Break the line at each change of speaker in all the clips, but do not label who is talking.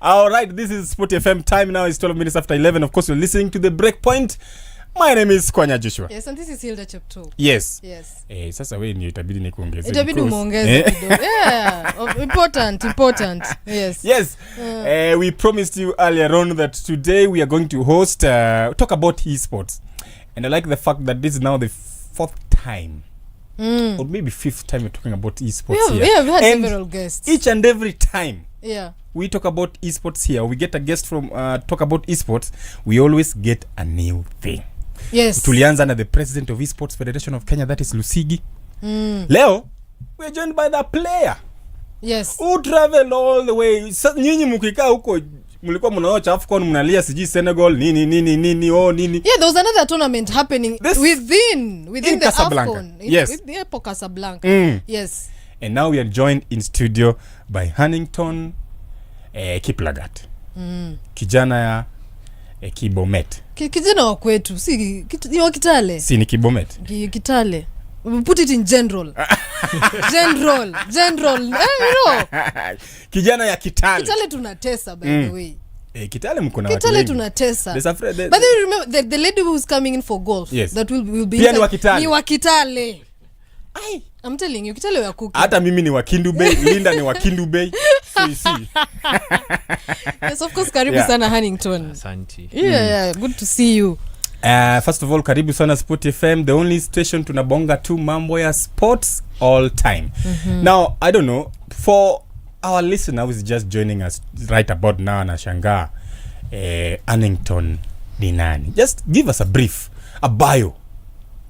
All right, this is Sport FM. Time now is 12 minutes after 11. Of course, you're listening to the Breakpoint. My name is Kwanya Joshua.
Yes, and this is Hilda Chepto.
Yes.
Yes.
Sasa wewe ni itabidi nikuongeze.
Itabidi muongeze kidogo. Yeah, important. Yes.
Yes. We promised you earlier on that today we are going to host talk about esports. And I like the fact that this is now the fourth time. Or maybe fifth time we're talking about esports here.
Yeah, we had
and
several guests.
Each and every time.
Yeah.
We talk about esports here. We get a guest from talk about esports. We always get a new thing.
Yes.
Tulianza na the president of Esports Federation of Kenya, that is Lusigi. Leo we are joined by the player.
Yes.
Who travel all the way. Nyinyi mkikaa huko mlikuwa mnaocha AFCON mnalia siji Senegal nini.
Yeah, there was another tournament happening within the
Casablanca.
AFCON.
Yes.
With the Epo Casablanca. Yes.
And now we are joined in studio by Hannington Kiplagat. Kijana ya Kibomet.
Kijana wa kwetu, si ni wa Kitale.
Si ni Kibomet.
Kitale. We put it in general. general. You know.
Kijana ya Kitale.
Kitale tunatesa by the way.
Kitale mko na watu
Kitale
wengi.
tunatesa.
But
then you remember the lady who is coming in for golf.
Yes.
That will be
Pia ni wa Kitale.
Ni wa Kitale.
Ai,
I'm telling you, Kitale ya kuku.
hata mimi ni wa Kindu Bay, Linda ni wa Kindu Bay. So you see.
Yes, of course, karibu sana Hannington.
Asante.
Yeah, good to see you.
First of all, karibu sana Sport FM, the only station tunabonga tu mambo ya sports all time. Now, I don't know, for our listener who is just joining us right about now na shangaa, Hannington ni nani? Just give us a bio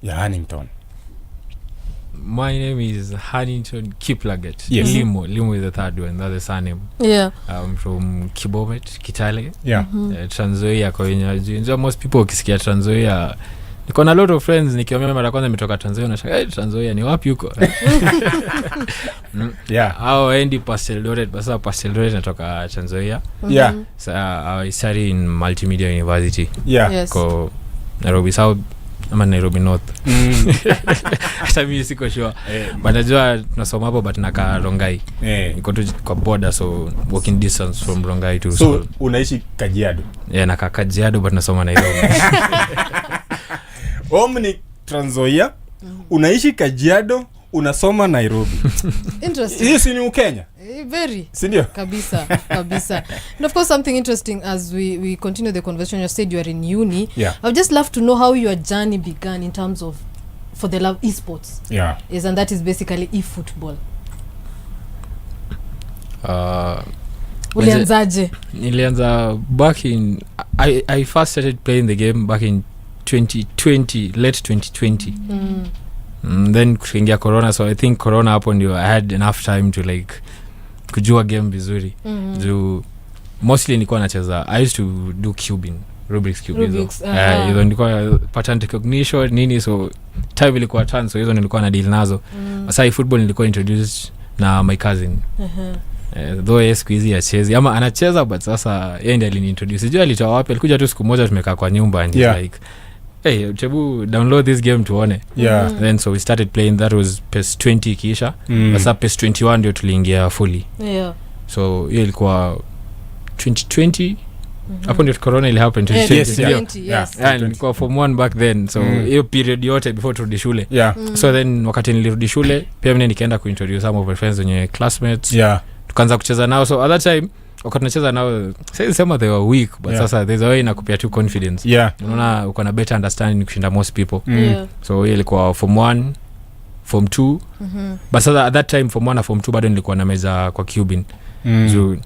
ya Hannington.
My name is Hannington Kiplagat.
Yes.
Limo is the third one, that's the surname.
Yeah.
I'm from Kibomet, Kitale.
Yeah.
Trans Nzoia kwa wenye. Most people ukisikia Trans Nzoia, niko na lot of friends nikiwaambia mara kwanza nimetoka Trans Nzoia nashangaa Trans Nzoia ni wapi huko?
Yeah.
Hao endi Pastel Doret, basa Pastel Doret natoka Trans Nzoia.
Yeah.
So I study in Multimedia University.
Yeah.
Yes.
Ko Nairobi South ama Nairobi North. Hata mimi siko sure. But najua tunasoma hapo but nakaa Rongai. Niko tu kwa border, so walking distance from Rongai to school.
So unaishi Kajiado?
Yeah, nakaa Kajiado but nasoma Nairobi.
Omni Trans Nzoia, unaishi Kajiado, unasoma Nairobi.
Interesting.
Hiyo si ni Kenya?
Very.
Sindio?
Kabisa. And of course, something interesting as we continue the conversation, you said you are in uni.
Yeah.
I would just love to know how your journey began in terms of, for the love esports.
Yeah.
Yes, and that is basically e-football. Ulianzaje?
Nilianza back in I first started playing the game back in 2020, late 2020. Then kuingia corona, so I think corona hapo ndio I had enough time to like kujua game vizuri. Mostly nilikuwa nacheza, I used to do cubing, Rubik's Cube hizo. Hizo nilikuwa pattern recognition nini, so time ilikuwa turn, so hizo nilikuwa na deal nazo. Sasa football nilikuwa introduced na my cousin. Though yes squeezy achezi ama anacheza, but sasa yeye ndiye aliniintroduce. Sijui alitoa wapi, alikuja tu siku moja tumekaa kwa nyumba and like, hey, Chebu, download this game tuone.
Yeah.
Then so we started playing, that was PES 20 kisha. Sasa PES 21 ndio tuliingia fully.
Yeah.
So hiyo ilikuwa 2020. Hapo ndio corona ili happen 2020.
Yes.
Yeah, nilikuwa form 1 back then. So hiyo period yote before turudi shule.
Yeah.
So then wakati nilirudi shule, pia mimi nikaenda kuintroduce some of my friends wenye classmates.
Yeah.
Tukaanza kucheza nao, so at that time wakati tunacheza nao sema they were weak, but sasa there's a way nakupea tu confidence.
Yeah.
Unaona uko na better understanding kushinda most people.
Yeah.
So hiyo ilikuwa form 1, form 2. But sasa at that time form 1 na form 2 bado nilikuwa na meza kwa cubing. So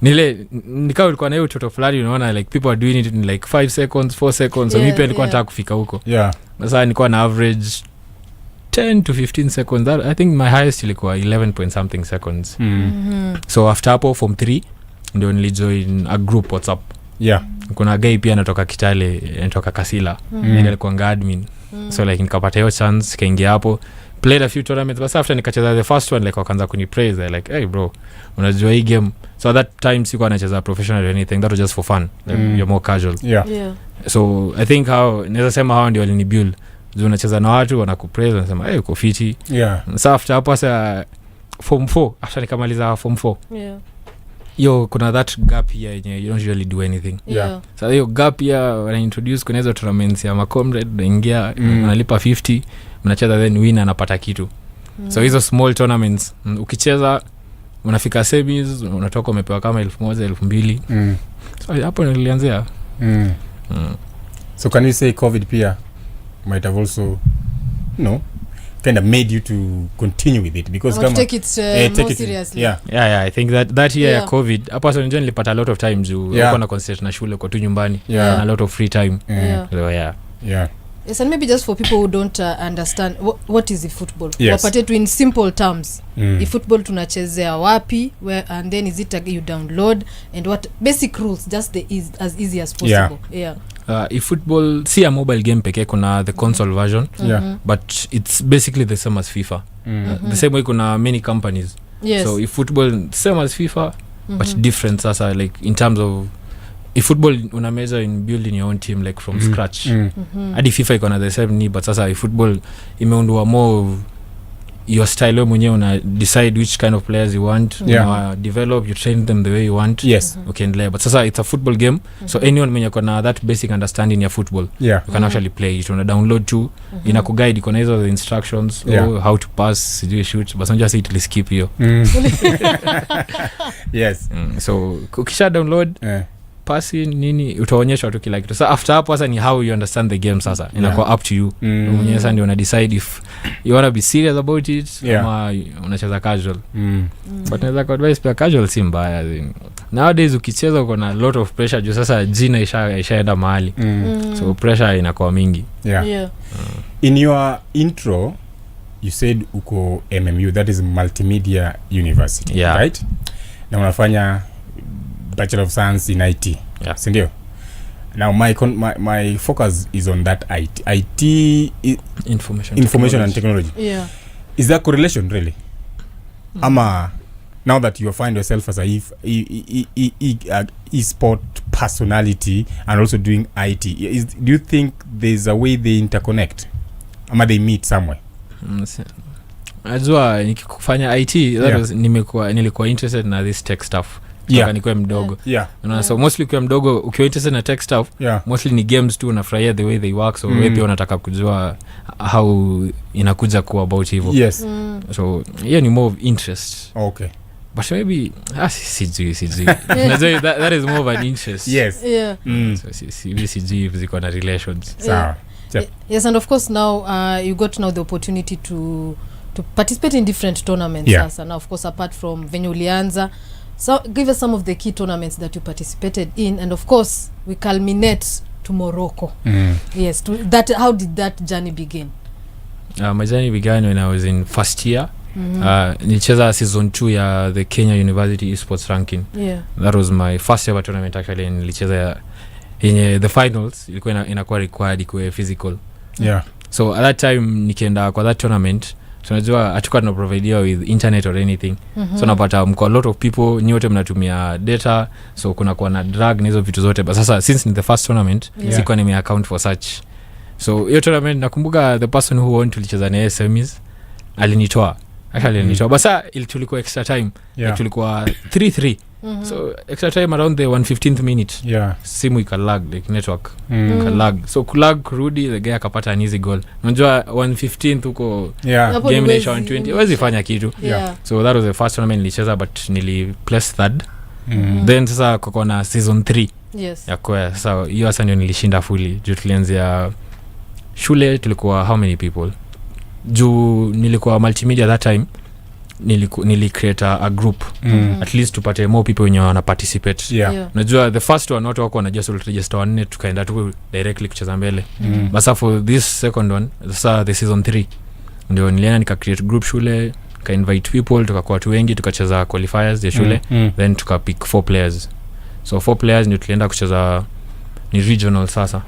nile nikao ilikuwa na hiyo toto fulani, unaona like people are doing it in like 5 seconds 4 seconds, so mimi pia nilikuwa nataka kufika huko.
Yeah.
Sasa nilikuwa na average 10 to 15 seconds. That, I think my highest ilikuwa 11 point something seconds. So after hapo form 3 ndio nilijoin a group WhatsApp.
Yeah.
Kuna guy pia anatoka Kitale, anatoka Kasila. Ndio alikuwa admin. So like nikapata hiyo chance kaingia hapo, played a few tournaments, but after nikacheza the first one like wakaanza kunipraise like, hey bro, unajua hii game. So at that time sikuwa nacheza professional or anything, that was just for fun. Like, you're more casual.
Yeah.
So I think how naweza sema hao ndio walini build. Unacheza na watu wanakupraise, wanasema hey uko fiti.
Yeah.
So after hapo sasa form 4 after nikamaliza form 4
Yeah.
yo kuna that gap year yenye you don't usually do anything.
Yeah.
So hiyo gap year wana introduce kuna hizo tournaments ya macomrade unaingia unalipa 50 mnacheza then win anapata kitu. So hizo small tournaments ukicheza unafika semis unatoka umepewa kama 1000 2000. So hapo nilianzia.
So can you say COVID pia might have also kind of made you to continue with it because
Kama take it more seriously.
Yeah.
I think that year
Yeah.
ya COVID hapo sasa ndio nilipata a lot of time juu nilikuwa na concentrate na shule kwa tu nyumbani
Yeah.
na a lot of free time.
Yeah.
So
Yeah.
Yes, and maybe just for people who don't understand what is the football.
Yes.
Wapate tu in simple terms. The football tunachezea wapi, where, and then is it you download and what basic rules, just as easy as possible. Yeah.
if football si a mobile game pekee kuna the console version but it's basically the same as FIFA. The same way kuna many companies.
Yes.
So if football same as FIFA but different sasa like in terms of if football una measure in building your own team like from scratch hadi FIFA iko na the same need but sasa if football imeundwa more of your style wewe mwenyewe una decide which kind of players you want, develop, you train them the way you want.
Yes.
Ukiendelea but sasa it's a football game so anyone mwenye kona that basic understanding ya football you can actually play it. Una download tu inakuguide iko na hizo the instructions how to pass, sijui shoot but unajua si skip hiyo.
Yes.
So ukisha download passing nini utaonyeshwa tu kila kitu. Sasa after hapo sasa ni how you understand the game sasa inakuwa up to you. Mwenyewe sasa ndio una decide if you want to be serious about it ama unacheza casual. But naweza advise pia casual si mbaya. Nowadays ukicheza uko na lot of pressure juu sasa jina ishaenda mahali. So pressure inakuwa mingi.
Yeah.
In your intro you said uko MMU, that is Multimedia University, right? Na unafanya Bachelor of Science in IT. Sindio? Now my focus is on that IT information and technology.
Yeah.
Is there correlation really? Ama now that you find yourself as a e-sport personality and also doing IT, do you think there's a way they interconnect? Ama they meet somewhere?
Najua nikifanya IT nilikuwa interested na this tech stuff. Nikuwa mdogo. So mostly ukiwa mdogo ukiwa interested na tech stuff mostly ni games tu unafurahia the way they work so wewe pia unataka kujua how inakuja kuwa about hivyo. So hiyo ni more of interest.
Okay.
But maybe sijui that is more of an interest. So sijui ziko na relations.
Yes, and of course now you got now the opportunity to participate in different tournaments sasa. Now of course apart from venye ulianza, so give us some of the key tournaments that you participated in and of course we culminate to Morocco. Yes, how did that journey begin?
My journey began when I was in first year. Nilicheza season 2 ya the Kenya University Esports Ranking. That was my first ever tournament actually. Nilicheza yenye the finals ilikuwa inakuwa required ikuwe physical. So at that time nikienda kwa that tournament tunajua hatukuwa tunaprovidea with internet or anything. So napata mko a lot of people nyote mnatumia data so kuna kuwa na drag na hizo vitu zote but sasa since ni the first tournament sikuwa nime account for such. So hiyo tournament nakumbuka the person who won tulicheza na semis alinitoa basa tulikuwa extra time tulikuwa 3-3 so extra time around the 115th minute simu ikalag like network ikalag so kulag kurudi the guy akapata an easy goal. Unajua 115th huko game nation 120 wezi fanya kitu. So that was the first tournament nilicheza but nili place third. Then sasa kwa na season 3 ya kwa sasa hiyo sasa ndio nilishinda fully juu tulianzia shule tulikuwa how many people juu nilikuwa multimedia that time create a group at least tupate more people wenye wana participate. Unajua the first one watu wako wanajua solo register 4 tukaenda tu directly kucheza mbele. But for this second one sasa the season 3 ndio nilienda nika create group shule ka invite people tukakuwa watu wengi tukacheza qualifiers ya shule then tuka pick 4 players. So 4 players ndio tulienda kucheza ni regional sasa.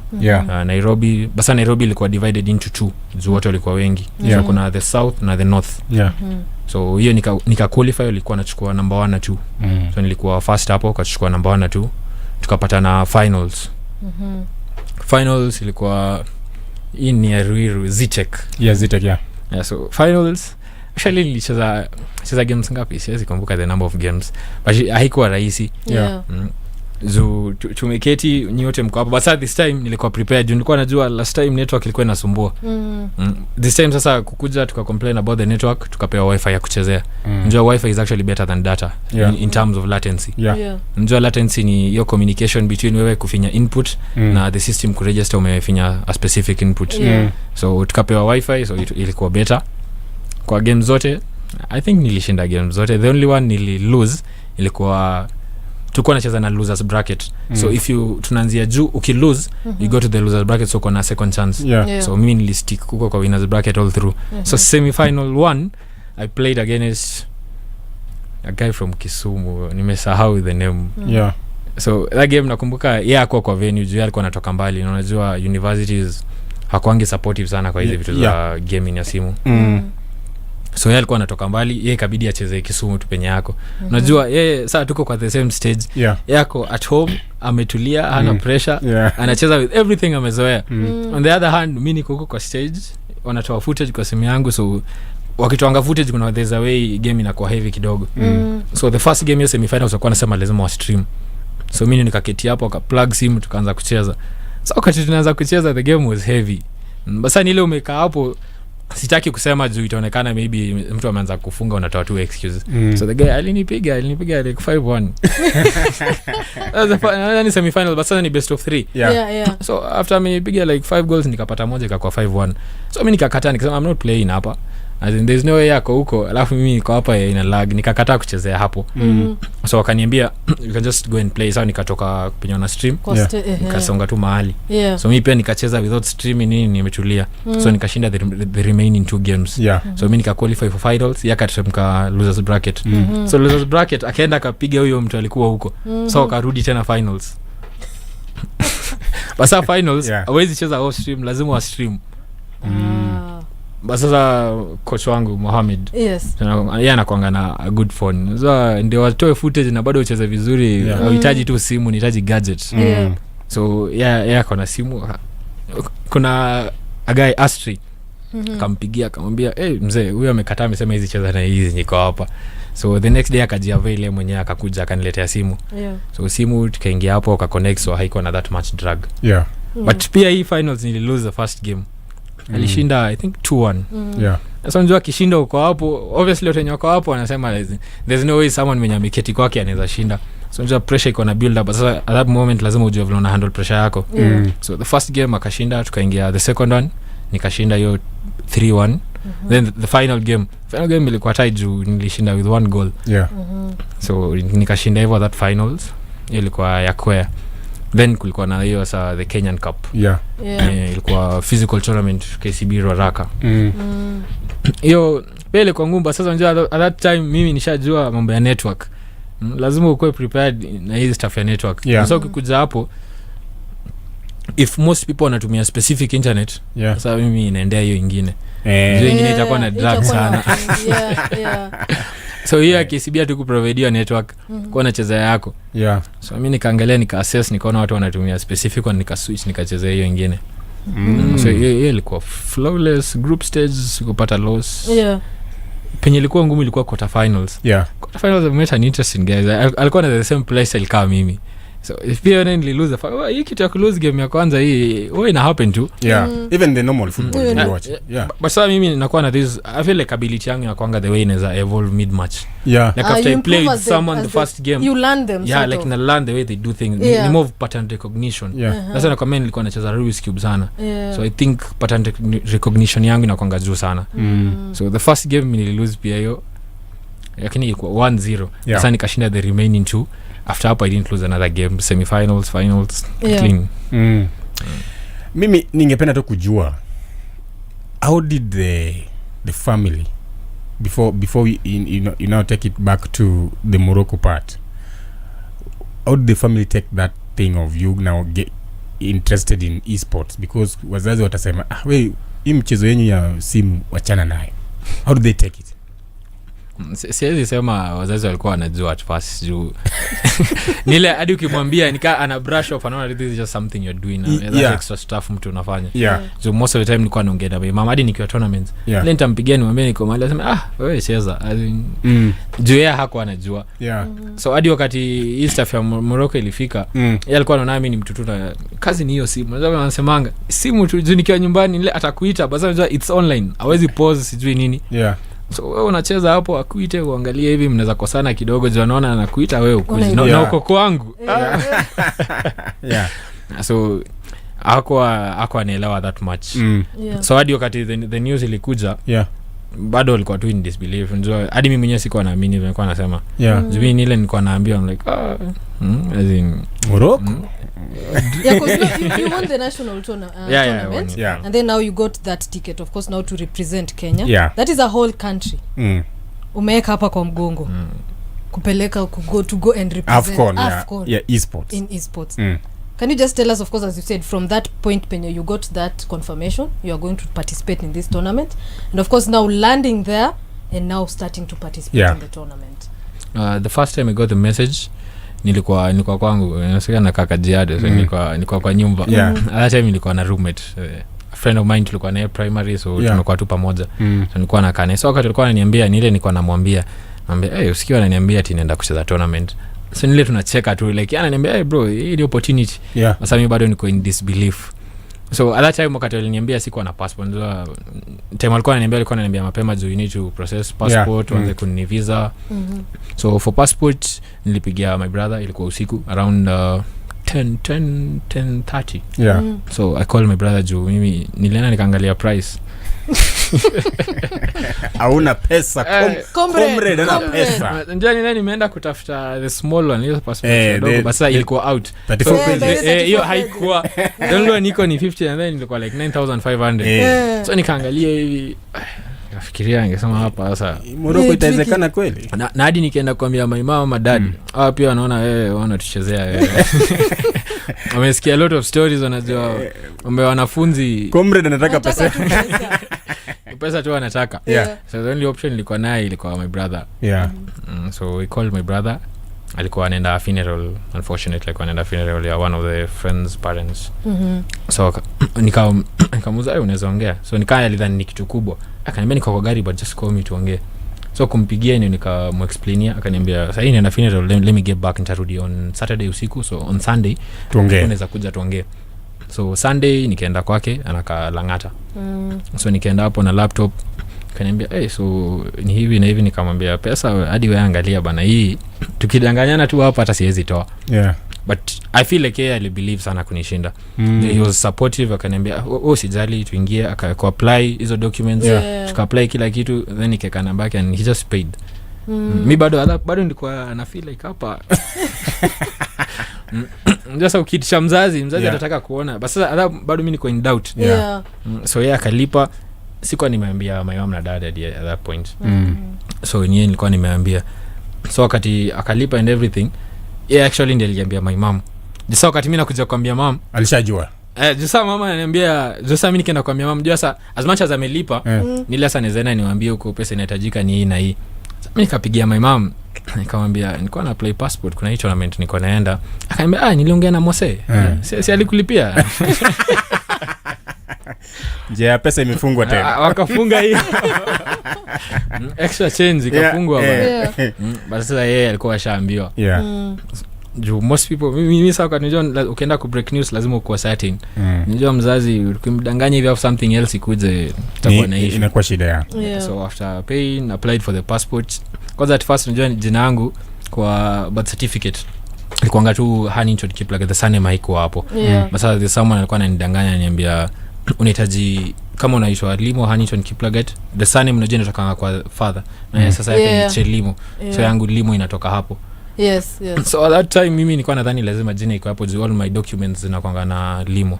Nairobi basa Nairobi ilikuwa divided into 2 juu wote walikuwa wengi. So kuna the south na the north. So hiyo nika qualify ilikuwa nachukua number 1 na 2. So nilikuwa first hapo kachukua number 1 na 2 tukapata na finals. Finals ilikuwa in ya Ruiru Zitech.
Zitech.
So finals actually nilicheza games ngapi siwezi kumbuka the number of games but haikuwa rahisi.
Yeah.
Zo tumeketi nyote mko hapa but this time nilikuwa prepared, nilikuwa najua last time network ilikuwa inasumbua. This time sasa kukuja tuka complain about the network, tukapewa wifi ya kuchezea. Njua wifi is actually better than data in terms of latency. Njua latency ni your communication between wewe kufinya input na the system kuregister umefinya a specific input. So tukapewa wifi, so ilikuwa better kwa game zote. I think nilishinda game zote. The only one nili lose ilikuwa tulikuwa nacheza na losers bracket. So if you tunaanzia juu ukilose you go to the losers bracket, so kuna second chance. So mimi nilistick kuko kwa winners bracket all through. So semi final 1 I played against a guy from Kisumu, nimesahau the name. So that game nakumbuka yeye hakuwa kwa venue juu alikuwa anatoka mbali, na unajua universities hakuangi supportive sana kwa hizi vitu za gaming ya simu. So yeye alikuwa anatoka mbali, yeye kabidi acheze Kisumu tu penye yako. Unajua yeye sasa tuko kwa the same stage. Yako at home ametulia, hana pressure, anacheza with everything amezoea. On the other hand mimi niko kwa stage, wanatoa footage kwa simu yangu, so wakitoanga footage kuna there's a way game inakuwa heavy kidogo. So the first game ya semi finals walikuwa nasema lazima wa stream. So mimi nikaketi hapo ka plug simu tukaanza kucheza. So wakati tunaanza kucheza the game was heavy. Basa ile umekaa hapo, sitaki kusema juu itaonekana maybe mtu ameanza kufunga unatoa tu excuses. So the guy alinipiga like 5-1. That's the semi final, but sasa ni best of 3. So after me piga like 5 goals nikapata moja ikakuwa 5-1. So mimi nikakataa nikasema I'm not playing hapa. As in there's no way yako huko, alafu mimi niko hapa ina lag, nikakataa kuchezea hapo. So wakaniambia you can just go and play. So nikatoka kwenye na stream, nikasonga tu mahali. So mimi pia nikacheza without streaming nini, nimetulia. So nikashinda the remaining 2 games. So mimi nika qualify for finals, yakatemka losers bracket. So losers bracket akaenda akapiga huyo mtu alikuwa huko. So akarudi tena finals. Basa finals hawezi cheza off stream, lazima wa stream. Basa sasa coach wangu Mohamed, yeye anakuanga na a good phone. So ndio watoe footage na bado ucheze vizuri, unahitaji tu simu, unahitaji gadget. So yeye akona simu. Kuna a guy Astri kampigia akamwambia mzee huyu amekataa, amesema hizi cheza na hizi niko hapa. So the next day akajiavail mwenyewe akakuja akaniletea simu. So simu tukaingia hapo akaconnect, so haiko na that much drag. But pia hii finals nili lose the first game. Alishinda I think 2-1. So njua kishinda uko hapo, obviously wote nyoko hapo wanasema there's no way someone mwenye ameketi kwake anaweza shinda. So njua pressure iko na build up. Sasa at that moment lazima ujue vile una handle pressure yako. So the first game akashinda, tukaingia the second one nikashinda hiyo 3-1. Then the final game ilikuwa tied juu nilishinda with 1 goal. So nikashinda hivyo that finals ilikuwa ya kwea. Then kulikuwa na hiyo sa the Kenyan Cup. Ilikuwa physical tournament KCB Ruaraka. Hiyo pele kwa ngumba. Sasa unajua at that time mimi nishajua mambo ya network. Lazima ukue prepared na hizi stuff ya network. So ukikuja hapo, if most people wanatumia specific internet, sasa mimi naendea hiyo ingine. Hiyo ingine itakuwa na drag sana. So hiyo akisibia tu kuprovide network kwa nacheza yako. So mimi nikaangalia nika-assess, nikaona watu wanatumia specific one, nika-switch nikacheza hiyo ingine. So hiyo ilikuwa flawless group stage, kupata loss. Penye ilikuwa ngumu ilikuwa quarter finals. Quarter finals were an interesting guys. Alikuwa na the same play style kama mimi. So if you only lose the hii kitu ya lose game ya kwanza hii wewe ina happen to
even the normal football you watch.
But so mimi nakuwa na this, I feel like ability yangu inakuanga the way inaweza evolve mid match. Like after I play with someone the first game
you learn them
like na learn the way they do things. Ni more pattern recognition. Sasa nakwambia mimi nilikuwa nacheza Rubik's Cube sana. So I think pattern recognition yangu inakuanga juu sana. So the first game mimi nililose pia hiyo, lakini ilikuwa 1-0. Sasa nikashinda the remaining 2. After up I didn't lose another game, semi-finals, finals, clean.
Mimi ningependa tu kujua how did the family before you now take it back to the Morocco part, how did the family take that thing of you now get interested in esports? Because wazazi watasema we hii mchezo yenu ya simu wachana nayo. How do they take it?
siwezi sema wazazi walikuwa wanajua at first juu nile hadi ukimwambia nika ana brush off anaona this is just something you're doing that extra stuff mtu unafanya so most of the time nilikuwa naongea na mama hadi nikiwa tournaments ile nitampigia nimwambie niko mahali asema wewe cheza juu yeye hakuwa anajua so hadi wakati hii stuff ya Morocco ilifika yeye alikuwa anaona mimi ni mtu tu na kazi ni hiyo simu unajua wanasemanga simu tu juu nikiwa nyumbani ile atakuita basi unajua it's online hawezi pause sijui nini so wewe unacheza hapo akuite uangalie hivi mnaweza kosana kidogo juu anaona anakuita wewe ukuji na uko kwangu so hakuwa anaelewa that much so hadi wakati the news ilikuja bado alikuwa tu in disbelief ndio hadi mimi mwenyewe sikuwa naamini nilikuwa nasema juu ile nilikuwa naambiwa I'm like as in
Morocco
because you won the national tournament and then now you got that ticket of course now to represent Kenya that is a whole country umeweka hapa kwa mgongo kupeleka to go and represent
AFCON esports
in esports can you just tell us of course as you said from that point when you got that confirmation you are going to participate in this tournament and of course now landing there and now starting to participate in the tournament
the first time I got the message nilikuwa kwangu nasika na kaka Jiado so nilikuwa kwa nyumba that time nilikuwa na roommate a friend of mine tulikuwa naye primary so tumekuwa tu pamoja so nilikuwa na kane so wakati alikuwa ananiambia nile nilikuwa namwambia usikiwa ananiambia ati naenda kucheza tournament so nile tunacheka tu like ananiambia bro hii ni opportunity sasa mimi bado niko in disbelief so at that time wakati aliniambia sikuwa na passport ndio time alikuwa ananiambia mapema you need to process passport wanze kuni visa so for passport nilipigia my brother ilikuwa usiku around 10:30 so I called my brother juu mimi nilienda nikaangalia price
hauna pesa comrade na pesa
ndio nimeenda kutafuta the small one hiyo passport ndogo basi ilikuwa out hiyo haikuwa ndio niko ni 50 and then ilikuwa like 9500 so nikaangalia hivi nafikiria ningesema hapa sasa
Morocco itawezekana kweli
na hadi nikaenda kuambia my mama dad pia wanaona wanatuchezea wamesikia a lot of stories wanajua wanafunzi
comrade anataka
pesa tu anataka so the only option ilikuwa naye ilikuwa my brother so we called my brother alikuwa anaenda funeral unfortunately alikuwa anaenda funeral ya one of the friends parents so nikamuuliza unaweza ongea so alidhani ni kitu kubwa akaniambia niko kwa gari but just call me tuongee so kumpigia ndio nikamexplainia akaniambia sasa hii naenda funeral let me get back nitarudi on Saturday usiku so on Sunday
tuongee
unaweza kuja tuongee so Sunday nikaenda kwake anakaa Lang'ata so nikaenda hapo na laptop kaniambia so ni hivi na hivi nikamwambia pesa hadi wewe angalia bana hii tukidanganyana tu hapa hata siwezi toa but I feel like he believe sana kunishinda he was supportive akaniambia sijali tuingie akapply hizo documents tukapply kila kitu then nikeka namba yake and he just paid mi bado nilikuwa na feel like hapa sasa ukitisha mzazi atataka kuona basi sasa bado mimi niko in doubt so yeye akalipa sikuwa nimeambia my mom na dad at that point so yeye nilikuwa nimeambia so wakati akalipa and everything actually ndiye aliambia my mom sasa wakati mimi nakuja kuambia mom
alishajua
sasa mama ananiambia sasa mimi nikaenda kuambia mom sasa as much as amelipa nile sasa nizaenda niwaambie huko pesa inahitajika ni hii na hii mimi nikapigia my mom nikamwambia nilikuwa na apply passport kuna hii tournament niko naenda akaniambia niliongea na Mose si alikulipia
je pesa imefungwa tena
wakafunga hiyo extra change ikafungwa basi sasa yeye alikuwa ashaambiwa juu most people mimi sasa kwa nijua ukienda ku break news lazima uko certain nijua mzazi ukimdanganya hivi au something else ikuje itakuwa na issue
inakuwa shida
so after paying applied for the passport kwanza at first nijua jina yangu kwa birth certificate ilikuwa tu Huntington Kiplagat the surname haiko hapo basi the someone alikuwa ananidanganya ananiambia unahitaji kama unaitwa Limo Huntington Kiplagat the surname unajua inatoka kwa father na sasa yake ni Chelimo so yangu Limo inatoka hapo
yes
so at that time mimi nilikuwa nadhani lazima jina iko hapo all my documents zinakuanga na Limo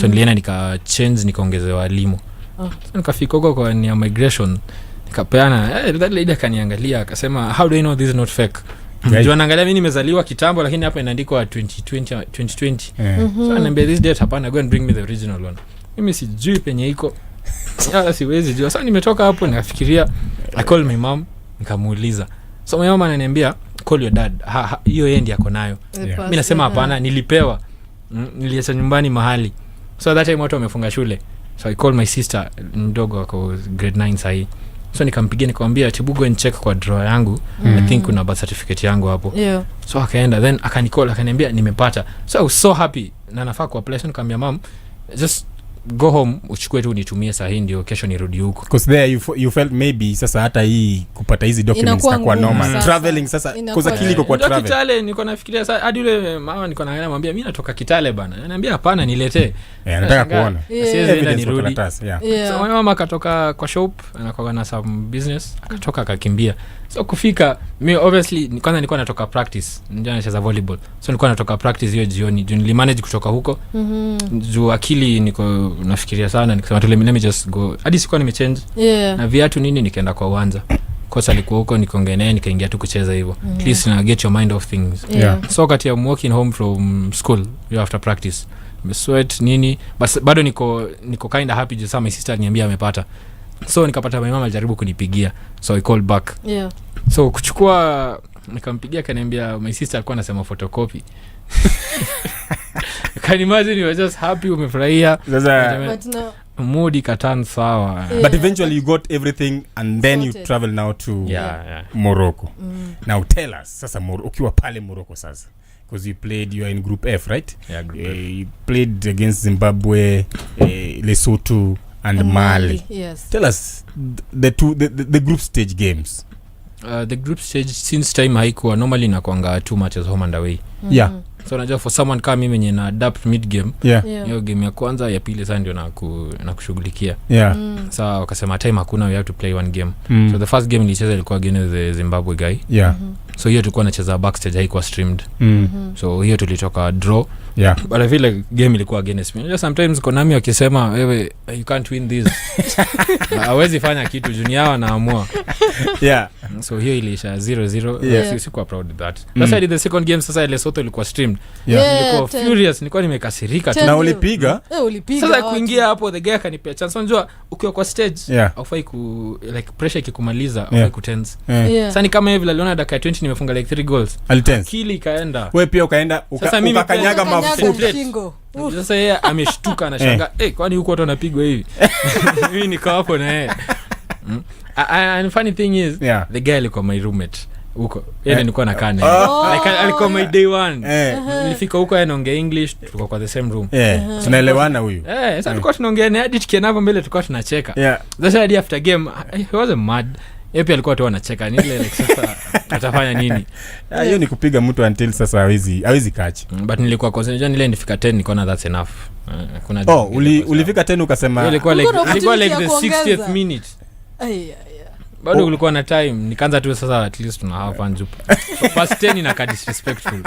so nilienda nika change nikaongezewa Limo so nikafika huko kwa ni migration nikapeana that lady akaniangalia akasema how do you know this is not fake Jua naangalia mimi nimezaliwa kitambo lakini hapa inaandikwa 2020 so ananiambia this date hapana go and bring me the original one mimi sijui penye iko siwezi jua sasa nimetoka hapo nikafikiria I call my mom nikamuuliza, so my mama ananiambia call your dad, hiyo yeye ndiye ako nayo. Mimi nasema hapana, nilipewa, niliacha nyumbani mahali. So that time watu wamefunga shule, so I call my sister mdogo wako grade 9 sahi. So nikampigia nikamwambia Chibugo and check kwa drawer yangu, I think kuna birth certificate yangu hapo. So akaenda, then akanicall akaniambia nimepata. So I was so happy na nafaa ku apply. So nikamwambia mom, just go home uchukue tu nitumie saa hii ndio kesho nirudi huko.
Because there you felt maybe sasa hata hii kupata hizi documents kwa normal traveling sasa kwa kile iko kwa travel.
Kitale niko nafikiria sasa hadi yule mama niko naangalia mwambia mimi natoka Kitale bana. Ananiambia hapana niletee.
Nataka kuona.
Siwezi enda nirudi. So mama akatoka kwa shop anakoga na some business akatoka akakimbia. So kufika mimi obviously kwanza nilikuwa natoka practice, ndio nacheza volleyball. So nilikuwa natoka practice hiyo jioni. Nili manage kutoka huko. Juu akili niko nafikiria sana nikasema let me just go. Hadi sikuwa nimechange. Na viatu nini nikaenda kwa uwanja. Kosa alikuwa huko nikaongea naye nikaingia tu kucheza hivyo. At least na get your mind off things. So wakati I'm walking home from school after practice. Sweat nini bado niko kind of happy just my sister aliniambia amepata. So nikapata my mama alijaribu kunipigia, so I called back. So kuchukua nikampigia kaniambia my sister alikuwa anasema photocopy. Can imagine you were just happy umefurahia
but no
mood katan sawa.
But eventually you got everything and then you travel now to Morocco. Now tell us sasa ukiwa pale Morocco sasa, because you are in group F, right?
Group F.
You played against Zimbabwe, Lesotho and Mali.
Yes.
Tell us the group stage games.
The group stage since time haikuwa normally inakuanga 2 matches home and away. So unajua for someone kama mimi mwenye na adapt mid game, hiyo game ya kwanza ya pili sasa ndio na kushughulikia. Sasa wakasema time hakuna, we have to play one game. So the first game nilicheza ilikuwa against the Zimbabwe guy. So hiyo tulikuwa nacheza backstage, haikuwa streamed. So hiyo tulitoka draw. But I feel like game ilikuwa against me. Sometimes Konami wakisema wewe you can't win this. Hawezi fanya kitu junior wanaamua. So hiyo ilisha 0-0. Sikuwa proud of that. That's why the second game sasa Lesotho ilikuwa streamed. Nilikuwa furious, nilikuwa nimekasirika
na ulipiga.
Sasa kuingia hapo the guy kanipea chance. Unajua ukiwa kwa stage haufai ku like pressure ikikumaliza haufai ku tense. Sasa ni kama hivi aliona dakika 20 nimefunga like 3 goals. Akili ikaenda.
Wewe pia ukaenda ukakanyaga mafuta.
Sasa yeye ameshtuka anashangaa, kwani huko watu wanapigwa hivi? Mimi niko hapo na yeye. And funny thing is the guy alikuwa my roommate huko. Yeye nilikuwa nakaa naye. Like alikuwa my day one. Nilifika huko yeye anaongea English, tulikuwa kwa the same room.
Tunaelewana huyu.
Sasa tulikuwa tunaongea naye hadi tukienda mbele tulikuwa tunacheka. Sasa hadi after game he was mad. Yeye pia alikuwa tu anacheka ni ile like sasa atafanya nini?
Hiyo ni kupiga mtu until sasa hawezi catch.
But nilikuwa concerned ile nifika 10 nikaona that's enough. Kuna
ulifika 10 ukasema
ilikuwa like the 60th minute. Bado ulikuwa na time nikaanza tu sasa at least tuna have fun jupa. So past 10 inaka disrespectful.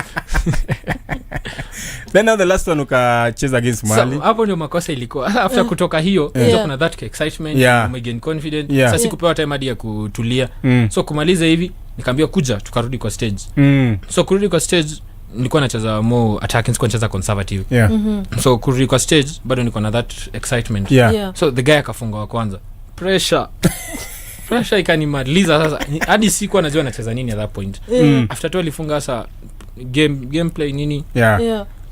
Then now the last one ukacheza against Mali.
So hapo ndio makosa ilikuwa. After kutoka hiyo ndio kuna that excitement, you gain confidence. Sasa sikupewa time hadi ya kutulia. So kumaliza hivi nikamwambia kuja tukarudi kwa stage. So kurudi kwa stage nilikuwa nacheza more attacking, sikuwa nacheza conservative. So kurudi kwa stage bado nilikuwa na that excitement. So the guy akafunga wa kwanza. Pressure ikanimaliza sasa hadi sikuwa najua nacheza nini at that point. After 2 alifunga sasa gameplay nini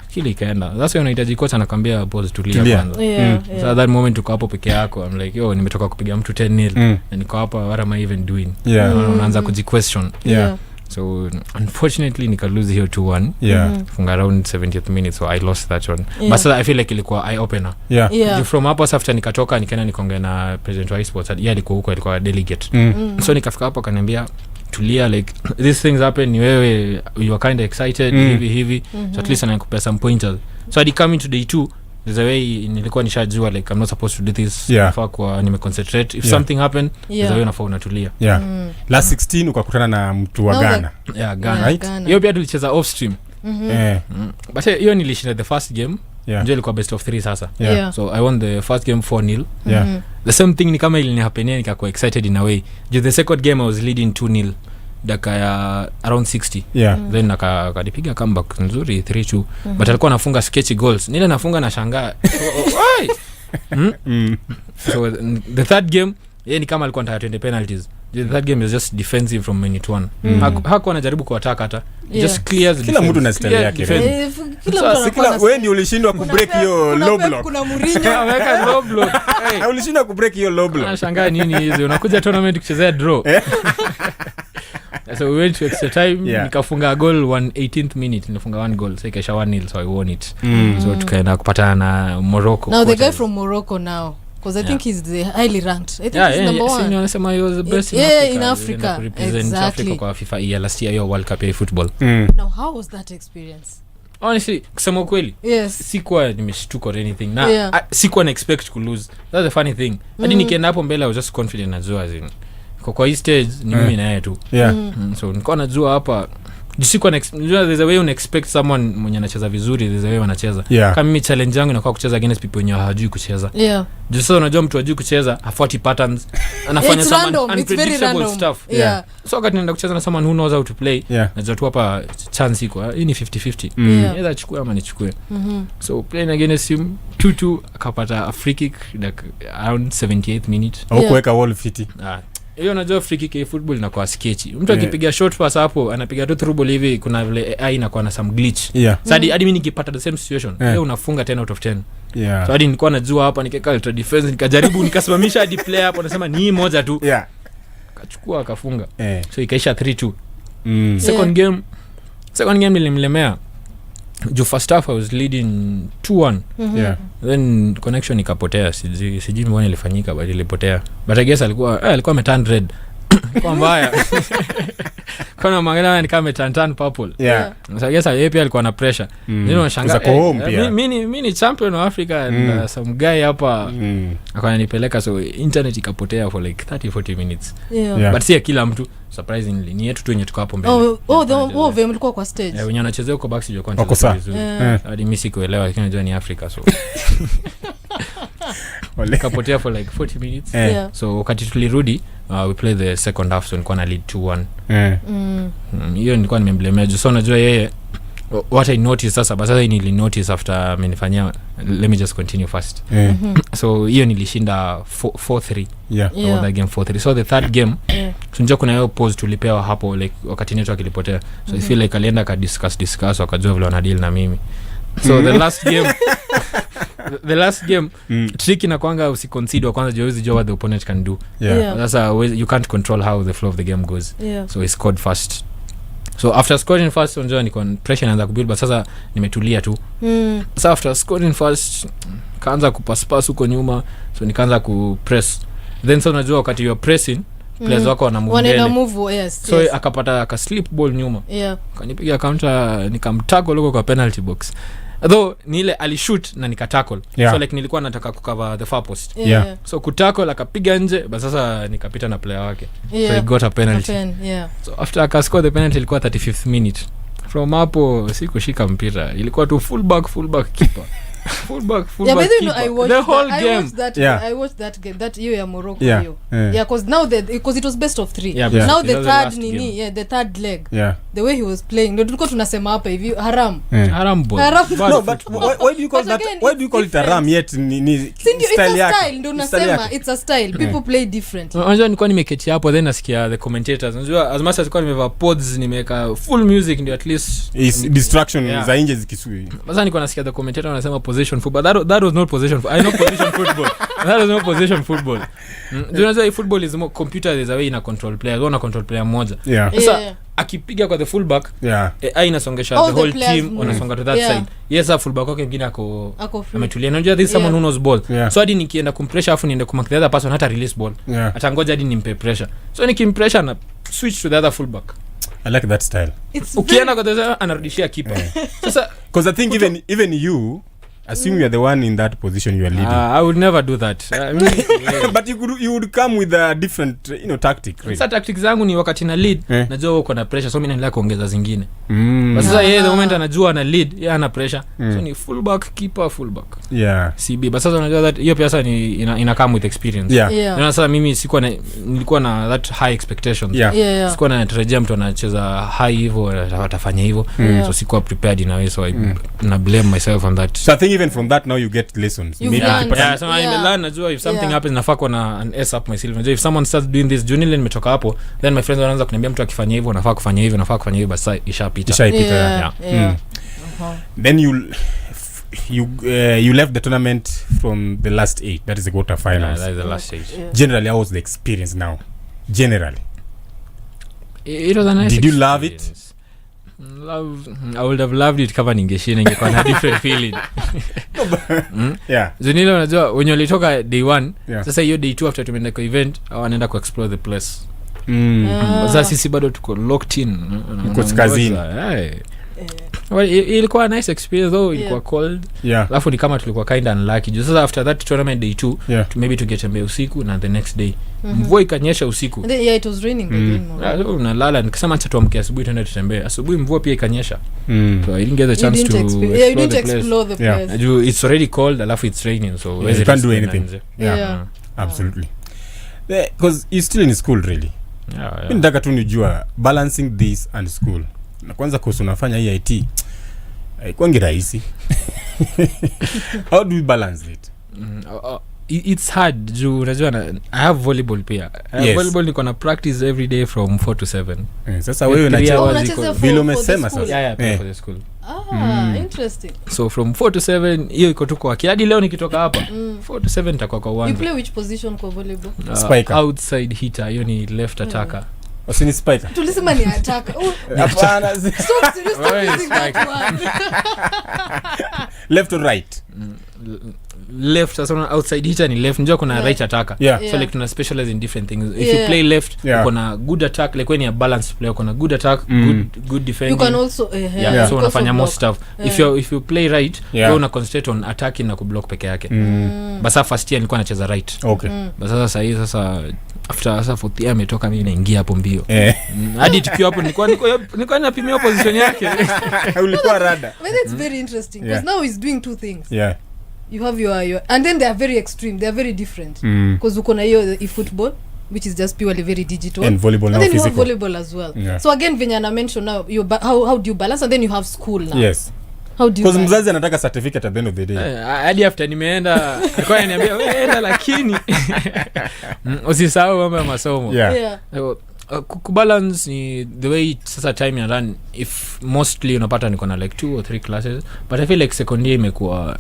akili ikaenda. That's why unahitaji kocha anakuambia boss tulia kwanza. So that moment uko hapo peke yako, I'm like nimetoka kupiga mtu 10-0 na niko hapa what am I even doing? Unaanza kujiquestion. So unfortunately nika lose hiyo 2-1 funga around 70th minute, so I lost that one. But so I feel like ilikuwa eye opener. From hapo after nikatoka nikaenda nikaongea na president wa esports, yeye alikuwa huko, alikuwa delegate. So nikafika hapo akaniambia tulia, like these things happen, ni wewe you are kind of excited hivi so at least anakupea some pointers. So I come into day 2 there's a way nilikuwa nishajua like I'm not supposed to do this. Nafaa kwa nimeconcentrate, if something happen there's a way nafaa unatulia. Last 16 ukakutana na mtu wa Ghana. Ghana, right? Hiyo pia tulicheza off stream. But hiyo nilishinda the first game. Ndio ilikuwa best of 3 sasa. So I won the first game 4-0. The same thing ni kama ilinihapenia nikakuwa excited in a way. Just the second game I was leading 2-0 dakika ya around 60. Then akadipiga comeback nzuri 3-2. But alikuwa anafunga sketchy goals. Nile nafunga na shangaa. So the third game yeye ni kama alikuwa anataka 20 penalties. that game is just defensive from minute 1. Hakuwa anajaribu kuattack hata. Just clears the
kila
defense.
mtu na style yake. Wewe ndio ulishindwa kubreak hiyo low block.
Kuna Mourinho
Ameweka low block. Hey.
Ulishindwa kubreak hiyo low block.
Nashangaa nini hizo. Unakuja tournament kuchezea draw. So we went to extra time. Nikafunga goal 18th minute. Nilifunga 1 goal. So ikaisha 1-0 so I won it. So tukaenda kupatana na Morocco.
Now the guy from Morocco now. Because I think he's the highly ranked. I think he's number 1.
Senior anasema he was the best
in Africa.
Represent Africa kwa FIFA last year World Cup ya football.
Now how was that experience?
Honestly, kusema ukweli, sikuwa nimeshtuka or anything. Na sikuwa na expect to lose. That's the funny thing. Hadi nikienda hapo mbele I was just confident najua zini. Kwa hii stage ni mimi na yeye tu. So nilikuwa najua hapa sikuwa there's a way you expect someone mwenye anacheza vizuri, there's a way wanacheza. Kama mimi challenge yangu inakuwa kucheza against people wenye hawajui kucheza. Just so unajua mtu hajui kucheza, hafuati patterns, anafanya some unpredictable stuff. So wakati naenda kucheza na someone who knows how to play, najua tu hapa chance iko. Hii ni 50-50. Either chukue ama nichukue. So playing against him 2-2 akapata a free kick like around 78th minute.
Au kuweka wall fit.
Hiyo unajua free kick ya football inakuwa sketchy. Mtu akipiga short pass hapo anapiga tu through ball hivi, kuna vile AI inakuwa na some glitch. So hadi mimi nikipata the same situation, leo unafunga 10 out of 10. So hadi nilikuwa najua hapa nikeka ultra defense, nikajaribu nikasimamisha hadi player hapo nasema ni moja tu. Akachukua akafunga. So ikaisha 3-2. Second game nilimlemea. Juu first half I was leading 2-1. Then connection ikapotea. Sijui mbona ilifanyika but ilipotea. But I guess alikuwa ameturn red. Kwa mbaya. Kuna mangana ni kama turn purple. So I guess yeye pia alikuwa na pressure. Ndio unashangaa. Mimi ni champion wa Africa and some guy hapa akanipeleka so internet ikapotea for like 30-40 minutes. But si kila mtu surprisingly ni yetu tu yenye tuko hapo mbele.
Vile mlikuwa kwa stage.
Wenye wanachezea huko back sio kwa vizuri. Hadi mimi sikuelewa lakini najua ni Africa so. Kapotea for like 40 minutes. So wakati tulirudi we played the second half so nilikuwa na lead 2-1. Hiyo nilikuwa nimemblemea juu so najua yeye what I noticed sasa nili notice after amenifanyia let me just continue first. So hiyo nilishinda 4-3. That game 4-3. So the third game tunajua kuna hiyo pause tulipewa hapo like wakati network ilipotea. So I feel like alienda ka discuss wakajua vile wana deal na mimi. So the last game tricky na kwanga usiconsider kwanza jua what the opponent can do. Sasa you can't control how the flow of the game goes. So he scored first. So after scoring first unajua niko pressure inaanza kubuild but sasa nimetulia tu. So after scoring first kaanza kupass huko nyuma so nikaanza kupress. Then so unajua wakati you are pressing players wako wana move. So akapata aka slip ball nyuma. Kanipiga counter nikamtackle huko kwa penalty box. Though nile alishoot na nikatackle. So like nilikuwa nataka kucover the far post. So kutackle akapiga nje but sasa nikapita na player wake. So he got a penalty. So after akascore the penalty ilikuwa 35th minute. From hapo sikushika mpira. Ilikuwa tu full back keeper. fullback keeper. The whole game.
I watched that game. That year ya Morocco hiyo. Because now because it was best of 3. Now the third the third leg. The way he was playing. Ndio tulikuwa tunasema hapa hivi haram
ball.
No, but why do you call that? Why do you call it haram yet? Ni style yake.
Ndio nasema it's a style. People play different.
Unajua nilikuwa nimeketi hapo then nasikia the commentators. Unajua as much as nilikuwa nimevaa pods nimeweka full music ndio at least
is distraction za nje zikisui.
Sasa nilikuwa nasikia the commentator anasema position football. That was not position. I know position football. That was not position football. Do you know football is more computer is a way ina control players. Una control player mmoja. Sasa akipiga kwa the fullback AI inasongesha the whole team wanasonga to that side. Yes, a fullback wake mwingine ako ametulia. Unajua this someone who knows ball. So hadi nikienda kumpressure afu niende kummark the other person hata release ball. Atangoja hadi nimpe pressure. So nikimpressure na switch to the other fullback.
I like that style.
Ukienda kwa the anarudishia keeper. Sasa
because I think even you assume you are the one in that position you are leading.
I would never do that.
But you would come with a different tactic, right?
Sasa tactics zangu ni wakati na lead najua uko na pressure so mimi naendelea kuongeza zingine. But sasa yeye the moment anajua ana lead yeye ana pressure so ni fullback keeper fullback. CB but sasa unajua that hiyo pia sasa ni ina come with experience. Na sasa mimi nilikuwa na that high expectations. Sikuwa natarajia mtu anacheza high hivyo atafanya hivyo. So sikuwa prepared in a way so I blame myself on that.
So I think think even from that now you get lessons.
You've
Maybe
learned.
ukipata-
Yeah, so I learn najua if something
Yeah.
happens nafaa kuwa na an S up my sleeve. Najua if someone starts doing this junior nimetoka hapo then my friends wanaanza kuniambia mtu akifanya hivyo nafaa kufanya hivyo nafaa kufanya hivyo basi ishapita.
Ishaipita,
Yeah,
yeah.
yeah.
Then you left the tournament from the last 8, that is the quarter
Yeah,
finals.
that is the last stage.
Yeah.
Generally, how was the experience now? Generally,
It was a nice
Did you love it?
experience. I would have loved it kama ningeshinda ingekuwa na different feeling.
yeah,
Zunile unajua wenye walitoka day 1
yeah.
sasa hiyo day 2 after tumeenda kwa event wanaenda ku explore the place.
Yeah.
Sasa sisi bado tuko locked in.
Mko kazini.
Well, ilikuwa a nice experience though, ilikuwa cold.
Yeah,
Alafu ni kama tulikuwa kind of unlucky. Juu sasa after that tournament day 2
yeah.
maybe tungetembea usiku na the next day mvua ikanyesha usiku.
And then, yeah, it was raining by then,
Yeah, so unalala nikisema acha tuamke asubuhi tuende tutembee. Asubuhi mvua pia ikanyesha.
Mm.
So I didn't get the
you
chance to
didn't
explore
yeah, you didn't
the place.
explore the
Yeah.
place.
Juu it's already cold alafu it's raining so huwezi
you can't do
risk
anything.
nje.
Yeah.
Absolutely. Because you're still in school really.
Yeah.
Mi nataka tu nijua balancing this and school. Na kwanza course unafanya hii IT haikwangi rahisi. How do you balance it?
It's hard juu unajua I have volleyball pia.
Yes.
Volleyball niko na practice every day from 4 to 7.
Sasa wewe
Three
unacheza
hours
unacheza
iko-
for-
vile
for
umesema
the school.
sasa.
Yeah, for the school.
Interesting.
So from 4 to 7 hiyo iko tu kwa hadi leo nikitoka hapa 4 to 7 nitakuwa kwa
You
uwanja.
play which position kwa volleyball?
Spiker.
Outside hitter hiyo ni left attacker.
Usini spiker.
Tulisema ni attack.
Hapana.
Stop
Wewe ni
using that
spiker.
word.
Left or right?
Left sasa una outside hitter ni left njoo kuna
Yeah.
right attacker.
Yeah.
So
Yeah.
like tuna specialize in different things. If
Yeah.
you play left
Yeah.
uko na good attack like when you are balanced player uko na good attack good defending.
You can also
yeah,
Yeah.
so unafanya more stuff.
Yeah.
If you play right
Yeah.
wewe una concentrate on attacking na kublock peke yake. Basa first year nilikuwa nacheza right.
Okay.
Basa sasa hii sasa after sasa fourth year ametoka mimi naingia hapo mbio. Hadi tukiwa hapo nilikuwa napimia position yake.
Ulikuwa rada.
But it's very interesting
Yeah.
because now he's doing two things.
Yeah.
You have your and then they are very extreme. They are very different. Because uko na hiyo football which is just purely very digital.
And volleyball now
And then you have
physical.
volleyball as well.
Yeah.
So again Vinyana mentioned now how do you balance, and then you have school now.
Yes.
How do you
Because
balance?
mzazi anataka certificate at the end of the day.
Hadi after nimeenda alikuwa ananiambia wewe enda lakini usisahau mambo ya masomo.
Yeah.
Yeah.
Kubalance ni the way sasa time ya run if mostly unapata niko na like 2 or 3 classes but I feel like second year imekuwa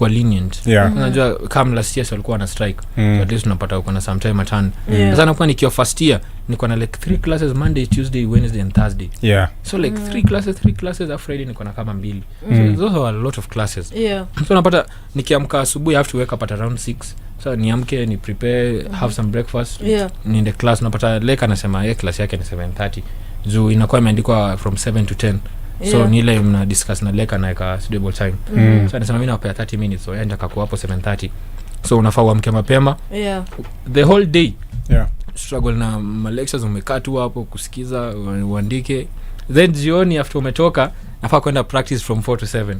lenient.
Yeah.
Unajua kama last year walikuwa na strike so at least unapata uko na sometime atan.
Yeah.
Sasa nakuwa nikiwa first year niko na like 3 classes Monday, Tuesday, Wednesday and Thursday.
Yeah.
So like 3 classes after Friday niko na kama 2. So those are a lot of classes.
Yeah.
So unapata nikiamka asubuhi I have to wake up at around 6. So niamke ni prepare have some breakfast
Yeah.
niende class. Unapata leka anasema yeye class yake ni 7:30 juu inakuwa imeandikwa from 7 to 10. So
Yeah.
ni ile mna discuss na leka na eka suitable time. So anasema mimi napea 30 minutes so yeye ndakakuwa hapo 7:30. So unafaa uamke mapema
Yeah.
the whole day
Yeah.
struggle na lectures umekaa tu hapo kusikiza uandike then jioni after umetoka nafaa kwenda practice from 4 to 7